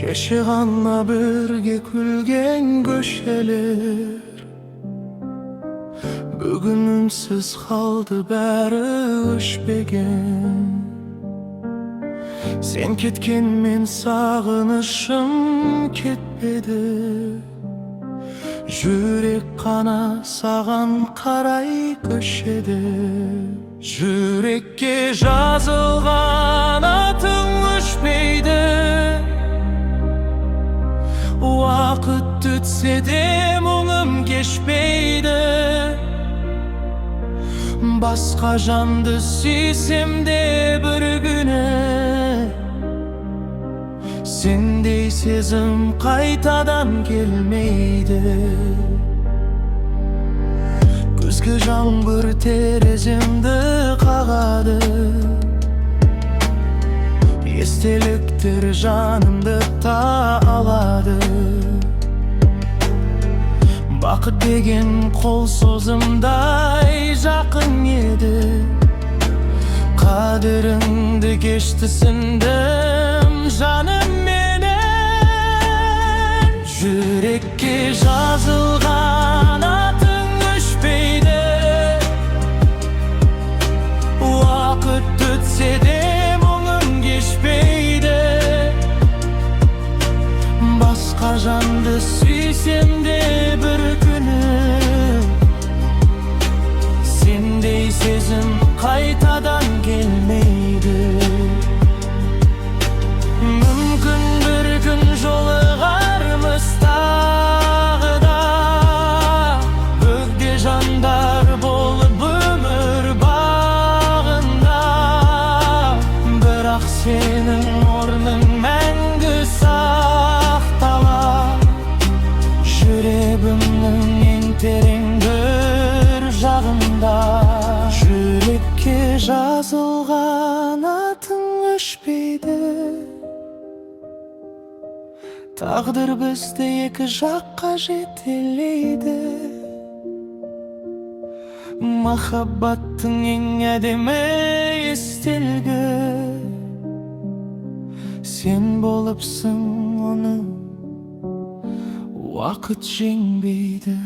Yaşıganla birge külgen köşeler Bugün ünsüz kaldı bäri öşbegen Sen ketken men sagınışım ketmedi Jürek kana sagan karay köşede Yürekке жазылған атың өшпейді Уақыт өтсе де мұңым кешпейді Басқа жанды сүйсем де бір күні Сендей сезім қайтадан келмейді Күзгі жаңбыр тереземді қағады Естеліктер жанымды алады Бақыт деген қол созымдай жақын еді Қадіріңді кешті сіндім жаным менен Жүрекке жазылған атың өшпейді Уақыт өтсе де мұңым кешпейді Басқа жанды сүйсем де бір күні Сендей сезім қайтадан келмейді Мүмкін бір күн жолығармыз тағы да Бөгде жандар болып өмір бағында Бірақ сенің орның мәңгі сақталар Жүрегімнің ең терең бір жағында Жүрекке жазылған атың өшпейді Тағдыр бізді екі жаққа жетелейді Махаббаттың ең әдемі естелгі Сен болыпсың оны Уақыт жеңбейді